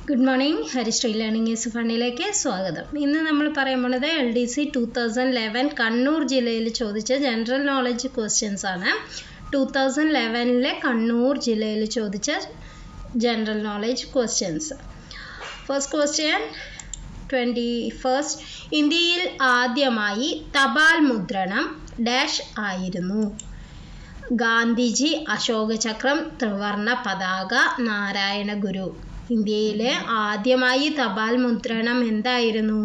Good morning Harisree learning is ഫണ്ണിലേക്ക് സ്വാഗതം. ഇന്ന് നമ്മൾ പറയാൻ പോണത് LDC 2011 കണ്ണൂർ ജില്ലയിൽ ചോദിച്ച ജനറൽ നോളജ് ക്വസ്റ്റ്യൻസ് ആണ്. 2011 കണ്ണൂർ ജില്ലയിൽ ചോദിച്ച general knowledge questions. First question 21. ഇന്ത്യയിൽ ആദ്യമായി തപാൽ മുദ്രണം ഡാഷ് ആയിരുന്നു. ഗാന്ധിജി, അശോക ചക്രം, ത്രിവർണ പതാക, നാരായണ ഗുരു. ഇന്ത്യയിലെ ആദ്യമായി തപാൽ മുദ്രണം എന്തായിരുന്നു?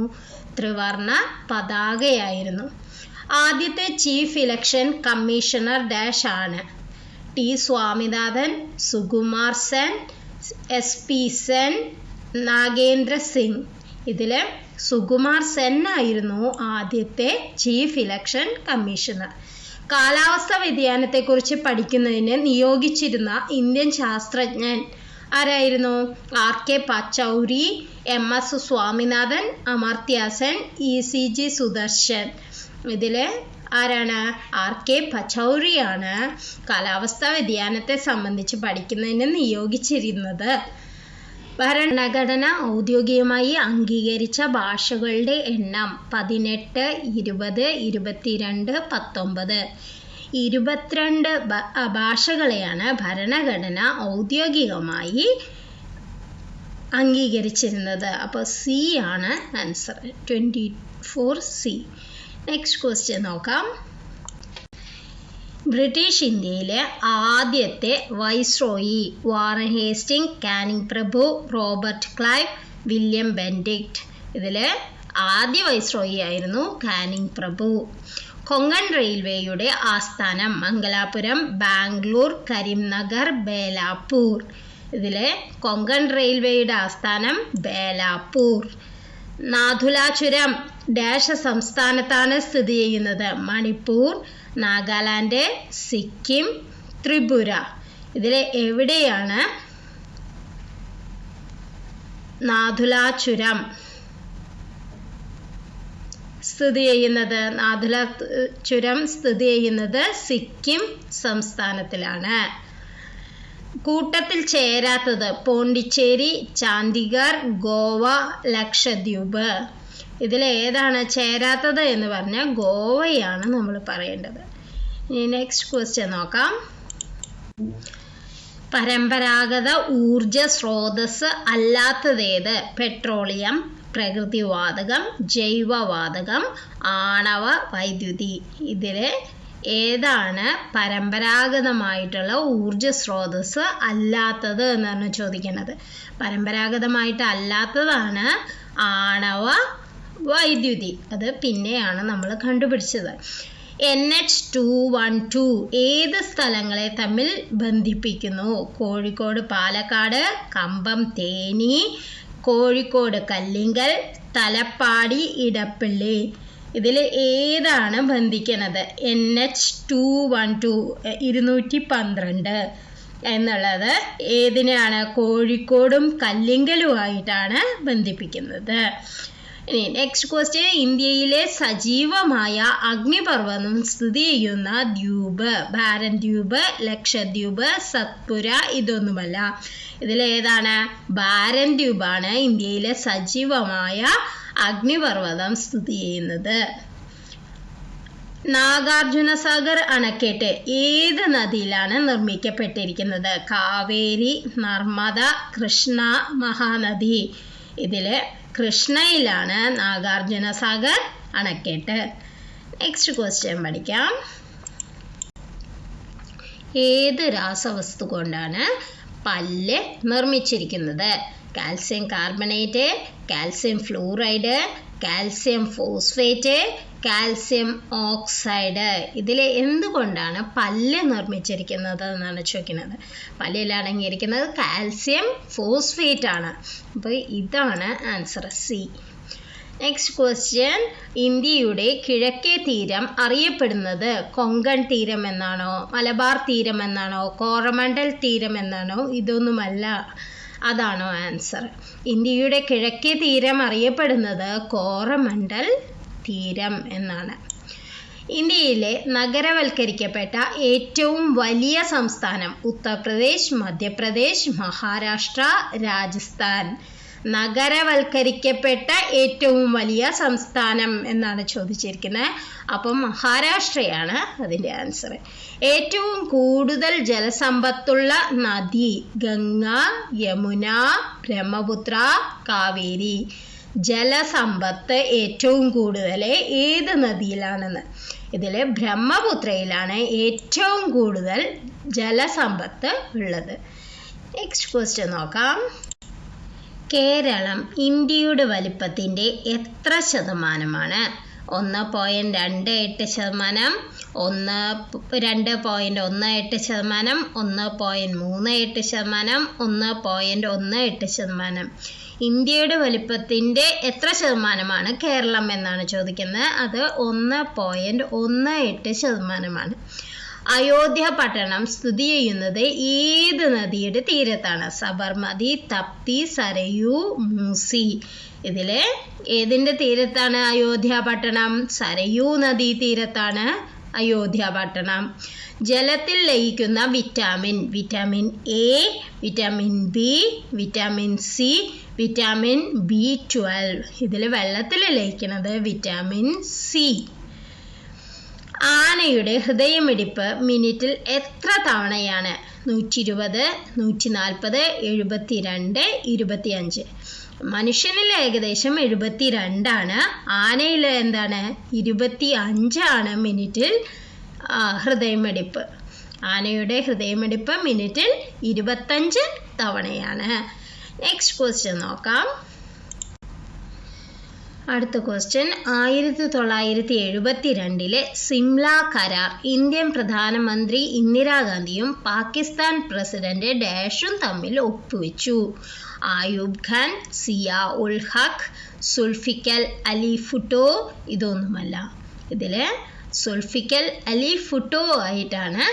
ത്രിവർണ പതാകയായിരുന്നു. ആദ്യത്തെ ചീഫ് ഇലക്ഷൻ കമ്മീഷണർ ഡാഷ് ആണ്. T Swaminathan, Sukumar Sen, SP Sen, Nagendra Singh. ഇതിൽ സുകുമാർ സെൻ ആയിരുന്നു ആദ്യത്തെ ചീഫ് ഇലക്ഷൻ കമ്മീഷണർ. കാലാവസ്ഥാ വ്യതിയാനത്തെക്കുറിച്ച് പഠിക്കുന്നതിന് നിയോഗിച്ചിരുന്ന ഇന്ത്യൻ ശാസ്ത്രജ്ഞൻ ആരായിരുന്നു? RK പച്ചൗരി, MS സ്വാമിനാഥൻ, അമർത്യ സെൻ, ECG സുദർശൻ. ഇതിൽ ആരാണ്? RK പച്ചൗരിയാണ് കാലാവസ്ഥാ വ്യതിയാനത്തെ സംബന്ധിച്ച് പഠിക്കുന്നതിന് നിയോഗിച്ചിരുന്നത്. ഭരണഘടന ഔദ്യോഗികമായി അംഗീകരിച്ച ഭാഷകളുടെ എണ്ണം 18, 20, 22, 19. 22 ഭാഷകളെയാണ് ഭരണഘടന ഔദ്യോഗികമായി അംഗീകരിച്ചിരുന്നത്. അപ്പോൾ C ആണ് ആൻസർ. 24C. നെക്സ്റ്റ് ക്വസ്റ്റ്യൻ നോക്കാം. ബ്രിട്ടീഷ് ഇന്ത്യയിലെ ആദ്യത്തെ വൈസ്രോയി വാറൻ ഹേസ്റ്റിംഗ്, കാനിങ് പ്രഭു, റോബർട്ട് ക്ലൈവ്, വില്യം ബെൻഡിക്റ്റ്. ഇതിൽ ആദ്യ വൈസ്രോയി ആയിരുന്നു കാനിങ് പ്രഭു. കൊങ്കൺ റെയിൽവേയുടെ ആസ്ഥാനം മംഗലാപുരം, ബാംഗ്ലൂർ, കരീംനഗർ, ബേലാപ്പൂർ. ഇതിൽ കൊങ്കൺ റെയിൽവേയുടെ ആസ്ഥാനം ബേലാപ്പൂർ. നാഥുല ചുരം ഡാഷ് സംസ്ഥാനത്താണ് സ്ഥിതി ചെയ്യുന്നത്? മണിപ്പൂർ, നാഗാലാൻഡ്, സിക്കിം, ത്രിപുര. ഇതിൽ എവിടെയാണ് നാഥുല ചുരം സ്ഥിതി ചെയ്യുന്നത്? നാഥുല ചുരം സ്ഥിതി ചെയ്യുന്നത് സിക്കിം സംസ്ഥാനത്തിലാണ്. കൂട്ടത്തിൽ ചേരാത്തത് പോണ്ടിച്ചേരി, ചണ്ഡീഗഡ്, ഗോവ, ലക്ഷദ്വീപ്. ഇതിൽ ഏതാണ് ചേരാത്തത് എന്ന് പറഞ്ഞാൽ ഗോവയാണ് നമ്മൾ പറയേണ്ടത്. ഇനി നെക്സ്റ്റ് ക്വസ്റ്റ്യൻ നോക്കാം. പരമ്പരാഗത ഊർജ സ്രോതസ് അല്ലാത്തതേത്? പെട്രോളിയം, പ്രകൃതിവാതകം, ജൈവവാതകം, ആണവ വൈദ്യുതി. ഇതിൽ ഏതാണ് പരമ്പരാഗതമായിട്ടുള്ള ഊർജ സ്രോതസ് അല്ലാത്തത് എന്നാണ് ചോദിക്കുന്നത്. പരമ്പരാഗതമായിട്ട് അല്ലാത്തതാണ് ആണവ വൈദ്യുതി. അത് പിന്നെയാണ് നമ്മൾ കണ്ടുപിടിച്ചത്. NH212 ഏത് സ്ഥലങ്ങളെ തമ്മിൽ ബന്ധിപ്പിക്കുന്നു? കോഴിക്കോട് പാലക്കാട്, കമ്പം തേനി, കോഴിക്കോട് കല്ലിങ്കൽ, തലപ്പാടി ഇടപ്പള്ളി. ഇതിൽ ഏതാണ് ബന്ധിക്കുന്നത്? NH212 212 എന്നുള്ളത് ഏതിനെയാണ്? കോഴിക്കോടും കല്ലിങ്കലുമായിട്ടാണ് ബന്ധിപ്പിക്കുന്നത്. ഇനി നെക്സ്റ്റ് ക്വസ്റ്റ്യൻ. ഇന്ത്യയിലെ സജീവമായ അഗ്നിപർവ്വതം സ്ഥിതി ചെയ്യുന്ന ദ്വീപ്? ഭാരത് ദ്വീപ്, ലക്ഷദ്വീപ്, സത്പുര. ഇതൊന്നുമല്ല. ഇതിലേതാണ്? ഭാരത് ദ്വീപാണ് ഇന്ത്യയിലെ സജീവമായ അഗ്നിപർവ്വതം സ്ഥിതി ചെയ്യുന്നത്. നാഗാർജുന സാഗർ അണക്കെട്ട് ഏത് നദിയിലാണ് നിർമ്മിക്കപ്പെട്ടിരിക്കുന്നത്? കാവേരി, നർമ്മദ, കൃഷ്ണ, മഹാനദി. ഇതിൽ കൃഷ്ണയിലാണ് നാഗാർജുന സാഗർ അണക്കെട്ട്. നെക്സ്റ്റ് ക്വസ്റ്റ്യൻ പഠിക്കാം. ഏത് രാസവസ്തു കൊണ്ടാണ് പല്ല് നിർമ്മിച്ചിരിക്കുന്നത്? Calcium carbonate, calcium fluoride, calcium phosphate, calcium oxide. ഇതിൽ എന്തുകൊണ്ടാണ് പല്ല് നിർമ്മിച്ചിരിക്കുന്നത് എന്നാണ് ചോദിക്കുന്നത്. പല്ലിൽ അടങ്ങിയിരിക്കുന്നത് കാൽസ്യം ഫോസ്ഫേറ്റ് ആണ്. അപ്പോൾ ഇതാണ് ആൻസർ C. Next question. ഇന്ത്യയുടെ കിഴക്കേ തീരം അറിയപ്പെടുന്നത് കൊങ്കൺ തീരം എന്നാണോ, മലബാർ തീരം എന്നാണോ, കോറമണ്ടൽ തീരം എന്നാണോ? ഇതൊന്നുമല്ല. അതാണോ ആൻസർ? ഇന്ത്യയുടെ കിഴക്കേ തീരം അറിയപ്പെടുന്നത് കോറമണ്ടൽ തീരം എന്നാണ്. ഇന്ത്യയിലെ നഗരവൽക്കരിക്കപ്പെട്ട ഏറ്റവും വലിയ സംസ്ഥാനം? ഉത്തർപ്രദേശ്, മധ്യപ്രദേശ്, മഹാരാഷ്ട്ര, രാജസ്ഥാൻ. നഗരവൽക്കരിക്കപ്പെട്ട ഏറ്റവും വലിയ സംസ്ഥാനം എന്നാണ് ചോദിച്ചിരിക്കുന്നത്. അപ്പം മഹാരാഷ്ട്രയാണ് അതിൻ്റെ ആൻസർ. ഏറ്റവും കൂടുതൽ ജലസമ്പത്തുള്ള നദി ഗംഗ, യമുന, ബ്രഹ്മപുത്ര, കാവേരി. ജലസമ്പത്ത് ഏറ്റവും കൂടുതൽ ഏത് നദിയിലാണെന്ന്. ഇതിൽ ബ്രഹ്മപുത്രയിലാണ് ഏറ്റവും കൂടുതൽ ജലസമ്പത്ത് ഉള്ളത്. നെക്സ്റ്റ് ക്വസ്റ്റ്യൻ നോക്കാം. കേരളം ഇന്ത്യയുടെ വലിപ്പത്തിൻ്റെ എത്ര ശതമാനമാണ്? 1.28%, 2.18%, 1.38%, 1.18%. ഇന്ത്യയുടെ വലിപ്പത്തിൻ്റെ എത്ര ശതമാനമാണ് കേരളം എന്നാണ് ചോദിക്കുന്നത്. അത് 1.18%. അയോധ്യ പട്ടണം സ്ഥിതി ചെയ്യുന്നത് ഏത് നദിയുടെ തീരത്താണ്? സബർമതി, തപ്തി, സരയൂ, മൂസി. ഇതിൽ ഏതിൻ്റെ തീരത്താണ് അയോധ്യ പട്ടണം? സരയൂ നദീ തീരത്താണ് അയോധ്യ പട്ടണം. ജലത്തിൽ ലയിക്കുന്ന vitamin: vitamin A, vitamin B, vitamin C, vitamin B12. ഇതിൽ വെള്ളത്തിൽ ലയിക്കുന്നത് വിറ്റാമിൻ സി. ആനയുടെ ഹൃദയമിടിപ്പ് മിനിറ്റിൽ എത്ര തവണയാണ്? 120, 140, 72, 25. മനുഷ്യനിൽ ഏകദേശം 72 ആനയിൽ എന്താണ് 25 മിനിറ്റിൽ ഹൃദയമിടിപ്പ്. ആനയുടെ ഹൃദയമിടിപ്പ് മിനിറ്റിൽ 25 തവണയാണ്. നെക്സ്റ്റ് ക്വസ്റ്റ്യൻ നോക്കാം. അടുത്ത ക്വസ്റ്റ്യൻ, 1972 സിംല കരാർ ഇന്ത്യൻ പ്രധാനമന്ത്രി ഇന്ദിരാഗാന്ധിയും പാകിസ്ഥാൻ പ്രസിഡന്റ് ഡാഷും തമ്മിൽ ഒപ്പുവെച്ചു. ആയൂബ് ഖാൻ, സിയ ഉൽ ഹഖ്, സുൽഫിക്കർ അലി ഭുട്ടോ. ഇതൊന്നുമല്ല. ഇതിൽ സുൽഫിക്കർ അലി ഭുട്ടോ ആയിട്ടാണ്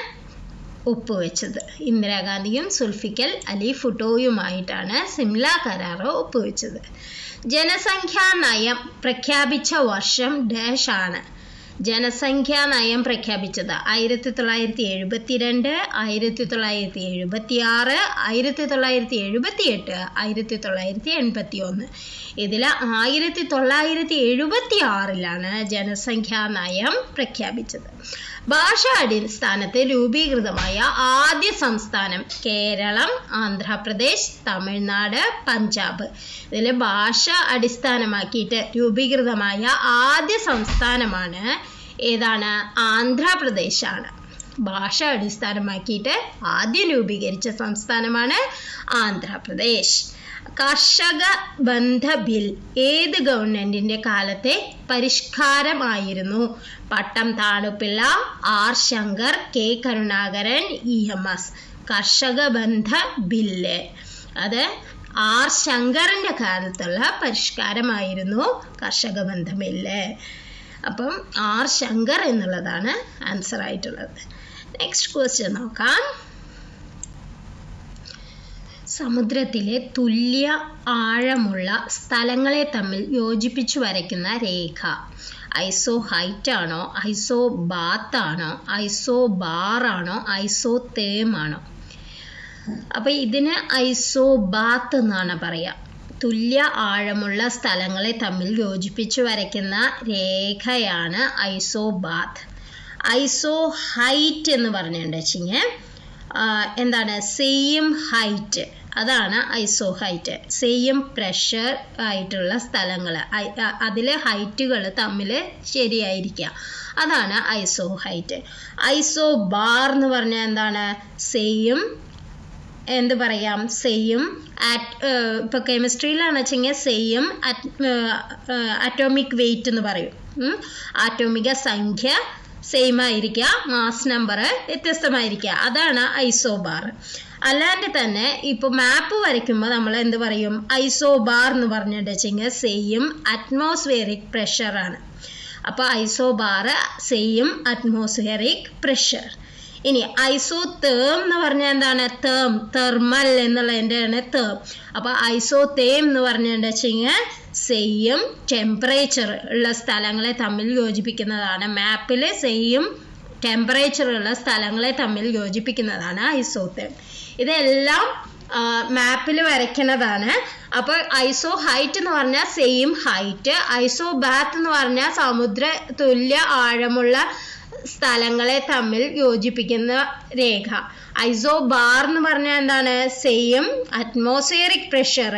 ഒപ്പുവെച്ചത്. ഇന്ദിരാഗാന്ധിയും സുൽഫിക്കർ അലി ഭുട്ടോയുമായിട്ടാണ് സിംല കരാർ ഒപ്പുവെച്ചത്. ജനസംഖ്യാ നയം പ്രഖ്യാപിച്ച വർഷം ഡാഷ് ആണ്. ജനസംഖ്യാ നയം പ്രഖ്യാപിച്ചത് 1972, 1976, 1978, 1981. ഇതിൽ 1976 ജനസംഖ്യാ നയം പ്രഖ്യാപിച്ചത്. ഭാഷാ അടിസ്ഥാനത്തിൽ രൂപീകൃതമായ ആദ്യ സംസ്ഥാനം കേരളം, ആന്ധ്രാപ്രദേശ്, തമിഴ്നാട്, പഞ്ചാബ്. ഇതിൽ ഭാഷ അടിസ്ഥാനമാക്കിയിട്ട് രൂപീകൃതമായ ആദ്യ സംസ്ഥാനമാണ് ഏതാണ്? ആന്ധ്രാപ്രദേശാണ്. ഭാഷ അടിസ്ഥാനമാക്കിയിട്ട് ആദ്യം രൂപീകരിച്ച സംസ്ഥാനമാണ് ആന്ധ്രാപ്രദേശ്. കർഷക ബന്ധ ബിൽ ഏത് ഗവൺമെന്റിന്റെ കാലത്തെ പരിഷ്കാരമായിരുന്നു? Pattom Thanu Pillai, R Shankar, K Karunakaran, EMS. കർഷക ബന്ധ ബില്ല് അത് ആർ ശങ്കറിന്റെ കാലത്തുള്ള പരിഷ്കാരമായിരുന്നു കർഷക ബന്ധ ബില്ല്. അപ്പം ആർ ശങ്കർ എന്നുള്ളതാണ് ആൻസർ ആയിട്ടുള്ളത്. നെക്സ്റ്റ് ക്വസ്റ്റ്യൻ നോക്കാം. സമുദ്രത്തിലെ തുല്യ ആഴമുള്ള സ്ഥലങ്ങളെ തമ്മിൽ യോജിപ്പിച്ചു വരയ്ക്കുന്ന രേഖ ഐസോ ഹൈറ്റ് ആണോ, ഐസോ ബാത്ത് ആണോ, ഐസോ ബാർ ആണോ, ഐസോ തേം ആണോ? അപ്പം ഇതിന് ഐസോ ബാത്ത് എന്നാണ് പറയുക. തുല്യ ആഴമുള്ള സ്ഥലങ്ങളെ തമ്മിൽ യോജിപ്പിച്ചു വരയ്ക്കുന്ന രേഖയാണ് ഐസോ ബാത്ത്. ഐസോ ഹൈറ്റ് എന്ന് പറഞ്ഞിട്ടുണ്ടെങ്കിൽ എന്താണ്? സെയിം ഹൈറ്റ്, അതാണ് ഐസോ ഹൈറ്റ്. സെയിം പ്രഷർ ആയിട്ടുള്ള സ്ഥലങ്ങൾ, അതിലെ ഹൈറ്റുകൾ തമ്മിൽ ശരിയായിരിക്കുക, അതാണ് ഐസോ ഹൈറ്റ്. ഐസോ ബാർ എന്ന് പറഞ്ഞാൽ എന്താണ്? സെയിം എന്ത് പറയാം? സെയിം ഇപ്പോൾ കെമിസ്ട്രിയിലാണ് വെച്ചെങ്കിൽ സെയിം അറ്റോമിക് വെയിറ്റ് എന്ന് പറയും. ആറ്റോമിക സംഖ്യ സെയിം ആയിരിക്കുക, മാസ് നമ്പർ വ്യത്യസ്തമായിരിക്കുക, അതാണ് ഐസോ ബാർ. അല്ലാണ്ട് തന്നെ ഇപ്പോൾ മാപ്പ് വരയ്ക്കുമ്പോൾ നമ്മൾ എന്ത് പറയും? ഐസോ ബാർ എന്ന് പറഞ്ഞിട്ട് വെച്ചെങ്കിൽ സെയിം അറ്റ്മോസ്ഫിയറിക് പ്രഷറാണ്. അപ്പോൾ isobar same atmospheric pressure. ഇനി ഐസോ തേം എന്ന് പറഞ്ഞാൽ എന്താണ്? തേം, തെർമൽ എന്നുള്ളതിൻ്റെയാണ് തേം. അപ്പോൾ ഐസോ തേം എന്ന് പറഞ്ഞിട്ട് വെച്ചാൽ സെയിം ടെമ്പറേച്ചർ ഉള്ള സ്ഥലങ്ങളെ തമ്മിൽ യോജിപ്പിക്കുന്നതാണ്. മാപ്പിൽ സെയിം ടെമ്പറേച്ചർ ഉള്ള സ്ഥലങ്ങളെ തമ്മിൽ യോജിപ്പിക്കുന്നതാണ് ഐസോ തേം. ഇതെല്ലാം മാപ്പിൽ വരയ്ക്കുന്നതാണ്. അപ്പോൾ ഐസോ ഹൈറ്റ് എന്ന് പറഞ്ഞാൽ സെയിം ഹൈറ്റ്, ഐസോ ബാത്ത് എന്ന് പറഞ്ഞാൽ സമുദ്ര തുല്യ ആഴമുള്ള സ്ഥലങ്ങളെ തമ്മിൽ യോജിപ്പിക്കുന്ന രേഖ. ഐസോ ബാർ എന്ന് പറഞ്ഞാൽ എന്താണ്? Same atmospheric pressure.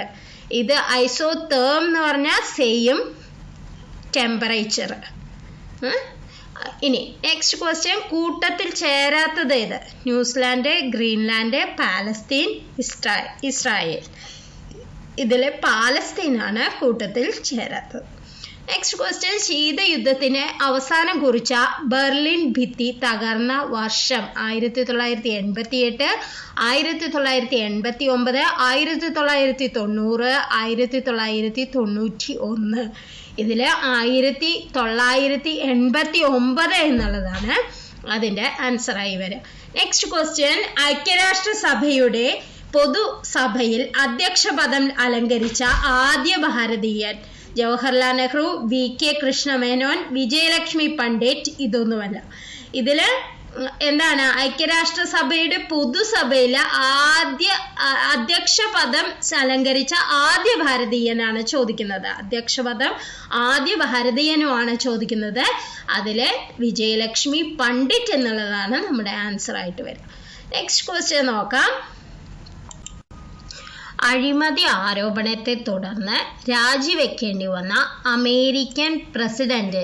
ഇത് ഐസോ തേം എന്ന് പറഞ്ഞാൽ സെയിം ടെമ്പറേച്ചർ. ഇനി നെക്സ്റ്റ് ക്വസ്റ്റ്യൻ, കൂട്ടത്തിൽ ചേരാത്തത് ഏത്? New Zealand, Greenland, Palestine, Israel. ഇതിൽ പാലസ്തീനാണ് കൂട്ടത്തിൽ ചേരാത്തത്. നെക്സ്റ്റ് ക്വസ്റ്റ്യൻ, ശീതയുദ്ധത്തിന് അവസാനം കുറിച്ച ബെർലിൻ ഭിത്തി തകർന്ന വർഷം 1988, 1989, 1990, 1991. ഇതിൽ 1989 എന്നുള്ളതാണ് അതിൻ്റെ ആൻസറായി വരിക. നെക്സ്റ്റ് ക്വസ്റ്റ്യൻ, ഐക്യരാഷ്ട്രസഭയുടെ പൊതുസഭയിൽ അധ്യക്ഷ പദം അലങ്കരിച്ച ആദ്യ ഭാരതീയൻ? ജവഹർലാൽ നെഹ്റു, VK കൃഷ്ണമേനോൻ, വിജയലക്ഷ്മി പണ്ഡിറ്റ്. ഇതൊന്നുമല്ല. ഇതിൽ എന്താണ്? ഐക്യരാഷ്ട്രസഭയുടെ പൊതുസഭയിൽ അധ്യക്ഷ പദം അലങ്കരിച്ച ആദ്യ ഭാരതീയനാണ് ചോദിക്കുന്നത്. അധ്യക്ഷ പദം ആദ്യ ഭാരതീയനുമാണ് ചോദിക്കുന്നത്. അതിൽ വിജയലക്ഷ്മി പണ്ഡിറ്റ് എന്നുള്ളതാണ് നമ്മുടെ ആൻസർ ആയിട്ട് വരിക. നെക്സ്റ്റ് ക്വസ്റ്റ്യൻ നോക്കാം. അഴിമതി ആരോപണത്തെ തുടർന്ന് രാജിവെക്കേണ്ടി വന്ന American president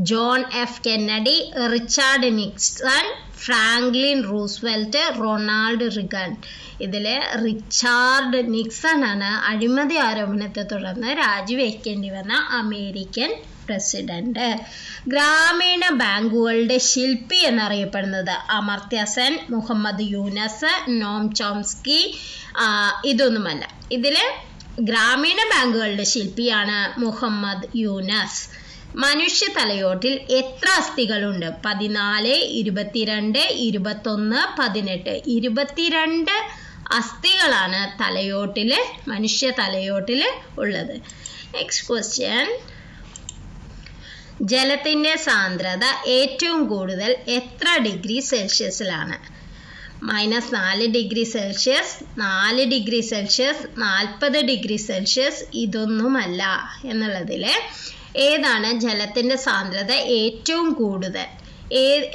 John F. Kennedy, Richard Nixon, Franklin Roosevelt, Ronald Reagan. ഇതിൽ റിച്ചാർഡ് നിക്സൺ ആണ് അഴിമതി ആരോപണത്തെ തുടർന്ന് രാജിവെക്കേണ്ടി വന്ന അമേരിക്കൻ പ്രസിഡന്റ്. ഗ്രാമീണ ബാങ്കുകളുടെ ശില്പി എന്നറിയപ്പെടുന്നത് അമർത്യ സെൻ, മുഹമ്മദ് യൂനസ്, നോം ചോംസ്കി. ഇതൊന്നുമല്ല. ഇതിൽ ഗ്രാമീണ ബാങ്കുകളുടെ ശില്പിയാണ് മുഹമ്മദ് യൂനസ്. മനുഷ്യ തലയോട്ടിൽ എത്ര അസ്ഥികളുണ്ട്? 14, 22, 21, 18. 22 അസ്ഥികളാണ് മനുഷ്യ തലയോട്ടിൽ ഉള്ളത്. നെക്സ്റ്റ് ക്വസ്റ്റ്യൻ, ജലത്തിൻ്റെ സാന്ദ്രത ഏറ്റവും കൂടുതൽ എത്ര ഡിഗ്രി സെൽഷ്യസിലാണ്? -4 degree Celsius, 4 degree Celsius, 40 degree Celsius. ഇതൊന്നുമല്ല എന്നുള്ളതിൽ ഏതാണ് ജലത്തിൻ്റെ സാന്ദ്രത ഏറ്റവും കൂടുതൽ?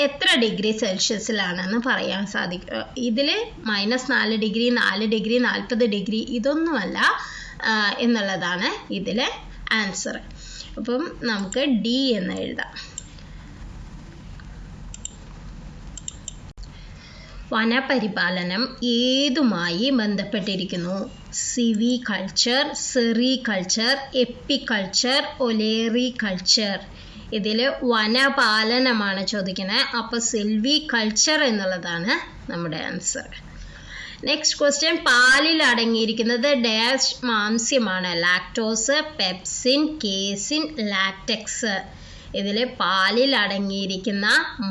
എത്ര ഡിഗ്രി സെൽഷ്യസിലാണെന്ന് പറയാൻ സാധിക്കും. ഇതിൽ -4 ഡിഗ്രി, 4 ഡിഗ്രി, 40 ഡിഗ്രി ഇതൊന്നുമല്ല എന്നുള്ളതാണ് ഇതിലെ ആൻസർ. അപ്പം നമുക്ക് ഡി എന്ന് എഴുതാം. വനപരിപാലനം ഏതുമായി ബന്ധപ്പെട്ടിരിക്കുന്നു? സിവികൾച്ചർ, സെറികൾച്ചർ, എപ്പിക്കൾച്ചർ, ഒലേറികൾച്ചർ. ഇതിൽ വനപാലനമാണ് ചോദിക്കുന്നത്. അപ്പോൾ സിൽവികൾച്ചർ എന്നുള്ളതാണ് നമ്മുടെ ആൻസർ. നെക്സ്റ്റ് ക്വസ്റ്റ്യൻ, പാലിൽ അടങ്ങിയിരിക്കുന്നത് ഡാഷ് മാംസ്യമാണ്? Lactose, pepsin, casein, latex. ഇതിൽ പാലിൽ അടങ്ങിയിരിക്കുന്ന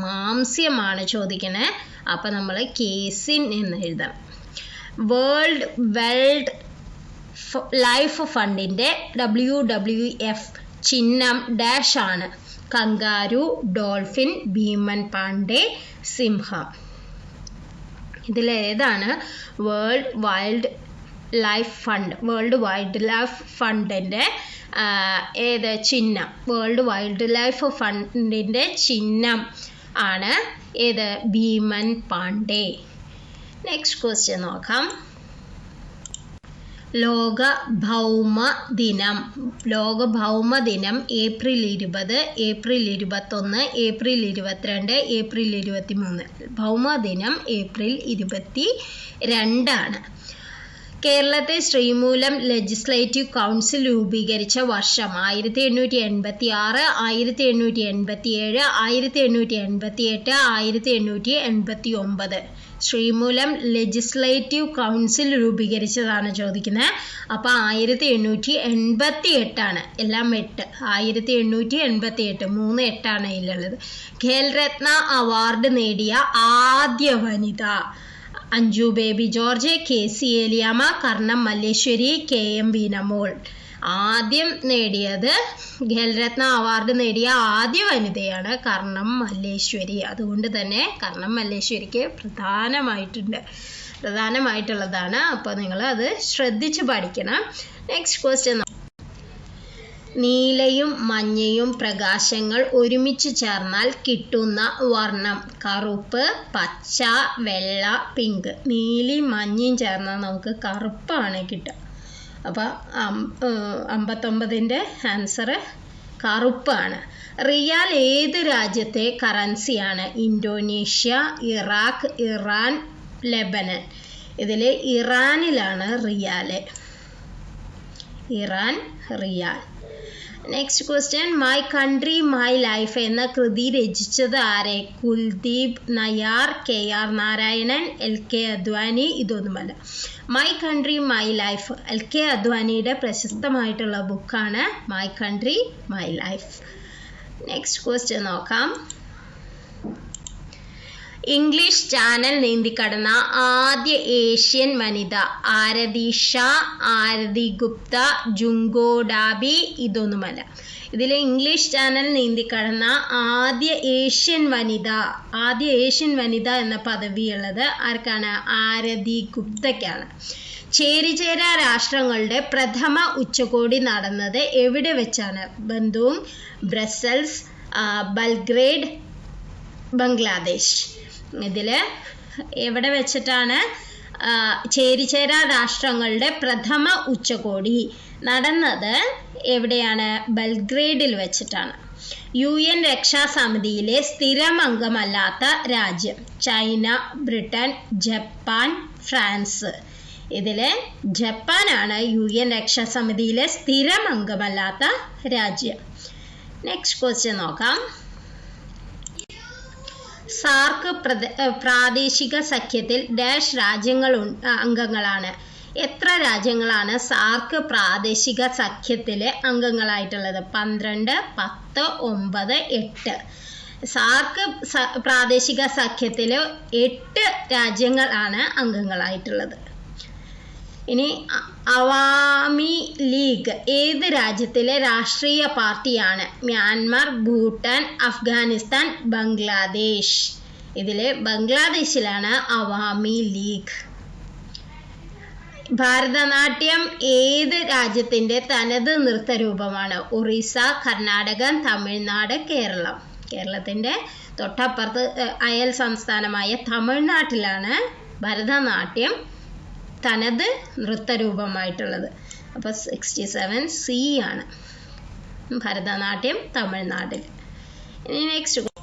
മാംസ്യമാണ് ചോദിക്കുന്നത്. അപ്പം നമ്മൾ കേസിൻ എന്ന് എഴുതണം. വേൾഡ് വൈൽഡ് ലൈഫ് ഫണ്ടിൻ്റെ WWF ചിഹ്നം ഡാഷ് ആണ്? കങ്കാരു, ഡോൾഫിൻ, ഭീമൻ പാണ്ഡെ, സിംഹം. ഇതിലേതാണ് വേൾഡ് വൈൽഡ് ലൈഫ് ഫണ്ടിൻ്റെ ഏത് ചിഹ്നം? വേൾഡ് വൈൽഡ് ലൈഫ് ഫണ്ടിൻ്റെ ചിഹ്നം ആണ് ഏത്? ഭീമൻ പാണ്ഡെ. നെക്സ്റ്റ് ക്വസ്റ്റ്യൻ നോക്കാം. ലോക ഭൗമ ദിനം ഏപ്രിൽ 20, ഏപ്രിൽ 21, ഏപ്രിൽ 22, ഏപ്രിൽ 23. ഭൗമദിനം ഏപ്രിൽ 22 ആണ്. കേരളത്തെ ശ്രീമൂലം ലെജിസ്ലേറ്റീവ് കൗൺസിൽ രൂപീകരിച്ച വർഷം 1886, 1887, 1888, 1889. ശ്രീമൂലം ലെജിസ്ലേറ്റീവ് കൗൺസിൽ രൂപീകരിച്ചതാണ് ചോദിക്കുന്നത്. അപ്പോൾ 1888 ആണ്. എല്ലാം 8. 1888, 3 8 ഇതിലുള്ളത്. ഖേൽരത്ന അവാർഡ് നേടിയ ആദ്യ വനിത? Anju Bobby George, KC Aleyamma, Karnam Malleswari, KM വീനമോൾ. ആദ്യം നേടിയത് ഖേൽരത്ന അവാർഡ് നേടിയ ആദ്യ വനിതയാണ് കർണം മല്ലേശ്വരി. അതുകൊണ്ട് തന്നെ കർണം മല്ലേശ്വരിക്ക് പ്രധാനമായിട്ടുണ്ട്. പ്രധാനമായിട്ടുള്ളതാണ്. അപ്പോൾ നിങ്ങൾ അത് ശ്രദ്ധിച്ച് പഠിക്കണം. നെക്സ്റ്റ് ക്വസ്റ്റ്യൻ, നീലയും മഞ്ഞയും പ്രകാശങ്ങൾ ഒരുമിച്ച് ചേർന്നാൽ കിട്ടുന്ന വർണ്ണം? കറുപ്പ്, പച്ച, വെള്ള, പിങ്ക്. നീലയും മഞ്ഞയും ചേർന്നാൽ നമുക്ക് കറുപ്പാണ് കിട്ടുക. അപ്പോൾ 59ൻ്റെ ആൻസർ കറുപ്പാണ്. റിയാൽ ഏത് രാജ്യത്തെ കറൻസിയാണ്? Indonesia, Iraq, Iran, Lebanon. ഇതിൽ ഇറാനിലാണ് റിയാല്. Iran riyal. Next question, my country my life എന്ന കൃതി രചിച്ചത് ആരെ? Kuldeep Nayar, KR Narayanan, LK Advani. ഇതൊന്നുമല്ല. My country my life LK അദ്വാനിയുടെ പ്രശസ്തമായിട്ടുള്ള ബുക്കാണ് my country my life. Next question നോക്കാം. ഇംഗ്ലീഷ് ചാനൽ നീന്തിക്കടന്ന ആദ്യ ഏഷ്യൻ വനിത? ആരതി ഷാ, ആരതി ഗുപ്ത, ജുങ്കോ ഡാബി. ഇതൊന്നുമല്ല. ഇതിൽ ഇംഗ്ലീഷ് ചാനൽ നീന്തിക്കടന്ന ആദ്യ ഏഷ്യൻ വനിത എന്ന പദവിയുള്ളത് ആർക്കാണ്? ആരതി ഗുപ്തയ്ക്കാണ്. ചേരിചേര രാഷ്ട്രങ്ങളുടെ പ്രഥമ ഉച്ചകോടി നടന്നത് എവിടെ വെച്ചാണ്? ബന്ധും, ബ്രസൽസ്, ബൽഗ്രേഡ്, ബംഗ്ലാദേശ്. ഇതിൽ എവിടെ വെച്ചിട്ടാണ് ചേരിചേര രാഷ്ട്രങ്ങളുടെ പ്രഥമ ഉച്ചകോടി നടന്നത്? എവിടെയാണ്? ബൽഗ്രേഡിൽ വെച്ചിട്ടാണ്. UN രക്ഷാസമിതിയിലെ സ്ഥിരം അംഗമല്ലാത്ത രാജ്യം? China, Britain, Japan, France. ഇതിൽ ജപ്പാനാണ് UN രക്ഷാസമിതിയിലെ സ്ഥിരം അംഗമല്ലാത്ത രാജ്യം. നെക്സ്റ്റ് ക്വസ്റ്റ്യൻ നോക്കാം. സാർക്ക് പ്രാദേശിക സഖ്യത്തിൽ ഡാഷ് രാജ്യങ്ങൾ അംഗങ്ങളാണ്? എത്ര രാജ്യങ്ങളാണ് സാർക്ക് പ്രാദേശിക സഖ്യത്തിലെ അംഗങ്ങളായിട്ടുള്ളത്? 12, 10, 9, 8. സാർക്ക് പ്രാദേശിക സഖ്യത്തിൽ 8 രാജ്യങ്ങളാണ് അംഗങ്ങളായിട്ടുള്ളത്. ഇനി അവാമി ലീഗ് ഏത് രാജ്യത്തിലെ രാഷ്ട്രീയ പാർട്ടിയാണ്? മ്യാൻമർ, ഭൂട്ടാൻ, അഫ്ഗാനിസ്ഥാൻ, ബംഗ്ലാദേശ്. ഇതിൽ ബംഗ്ലാദേശിലാണ് അവാമി ലീഗ്. ഭരതനാട്യം ഏത് രാജ്യത്തിൻ്റെ തനത് നൃത്തരൂപമാണ്? ഒറീസ, കർണാടക, തമിഴ്നാട്, കേരളം. കേരളത്തിൻ്റെ തൊട്ടപ്പുറത്ത് അയൽ സംസ്ഥാനമായ തമിഴ്നാട്ടിലാണ് ഭരതനാട്യം തനത് നൃത്തരൂപമായിട്ടുള്ളത്. അപ്പോൾ 67C ആണ് ഭരതനാട്യം തമിഴ്നാട്ടിൽ. ഇനി നെക്സ്റ്റ്,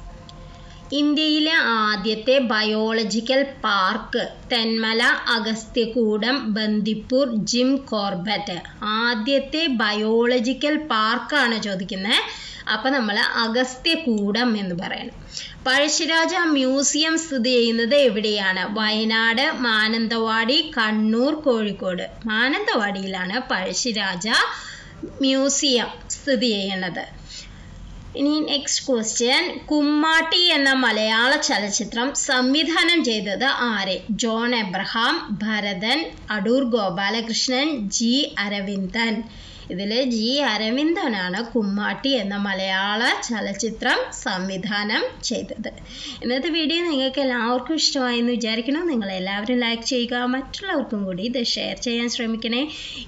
ഇന്ത്യയിലെ ആദ്യത്തെ biological park? Thenmala, Agasthyakoodam, Bandipur, Jim Corbett. ആദ്യത്തെ ബയോളജിക്കൽ പാർക്കാണ് ചോദിക്കുന്നത്. അപ്പം നമ്മൾ അഗസ്ത്യകൂടം എന്ന് പറയണം. പഴശ്ശിരാജ മ്യൂസിയം സ്ഥിതി ചെയ്യുന്നത് എവിടെയാണ്? വയനാട്, മാനന്തവാടി, കണ്ണൂർ, കോഴിക്കോട്. മാനന്തവാടിയിലാണ് പഴശ്ശിരാജ മ്യൂസിയം സ്ഥിതി ചെയ്യുന്നത്. ഇനി നെക്സ്റ്റ് ക്വസ്റ്റ്യൻ, കുമ്മാട്ടി എന്ന മലയാള ചലച്ചിത്രം സംവിധാനം ചെയ്തത് ആര്? John Abraham, Bharathan, Adoor Gopalakrishnan, G. Aravindan. ഇതിൽ G. അരവിന്ദനാണ് കുമ്മാട്ടി എന്ന മലയാള ചലച്ചിത്രം സംവിധാനം ചെയ്തത്. ഇന്നത്തെ വീഡിയോ നിങ്ങൾക്ക് എല്ലാവർക്കും ഇഷ്ടമായി എന്ന് വിചാരിക്കണം. നിങ്ങൾ എല്ലാവരും ലൈക്ക് ചെയ്യുക, മറ്റുള്ളവർക്കും കൂടി ഇത് ഷെയർ ചെയ്യാൻ ശ്രമിക്കണേ.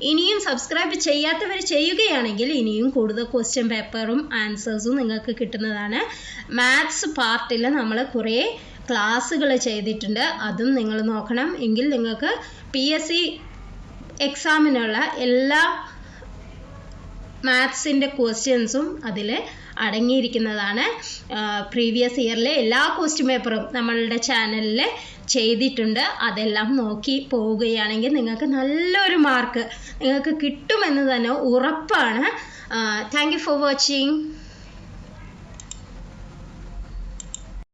ഇനിയും സബ്സ്ക്രൈബ് ചെയ്യാത്തവർ ചെയ്യുകയാണെങ്കിൽ ഇനിയും കൂടുതൽ ക്വസ്റ്റ്യൻ പേപ്പറും ആൻസേഴ്സും നിങ്ങൾക്ക് കിട്ടുന്നതാണ്. മാത്സ് പാർട്ടിൽ നമ്മൾ കുറേ ക്ലാസ്സുകൾ ചെയ്തിട്ടുണ്ട്, അതും നിങ്ങൾ നോക്കണം. എങ്കിൽ നിങ്ങൾക്ക് PSC എക്സാമിനുള്ള എല്ലാ മാത്സിൻ്റെ ക്വസ്റ്റ്യൻസും അതിൽ അടങ്ങിയിരിക്കുന്നതാണ്. പ്രീവിയസ് ഇയറിലെ എല്ലാ ക്വസ്റ്റ്യൻ പേപ്പറും നമ്മളുടെ ചാനലിൽ ചെയ്തിട്ടുണ്ട്. അതെല്ലാം നോക്കി പോവുകയാണെങ്കിൽ നിങ്ങൾക്ക് നല്ലൊരു മാർക്ക് നിങ്ങൾക്ക് കിട്ടുമെന്ന് തന്നെ ഉറപ്പാണ്. Thank you for watching.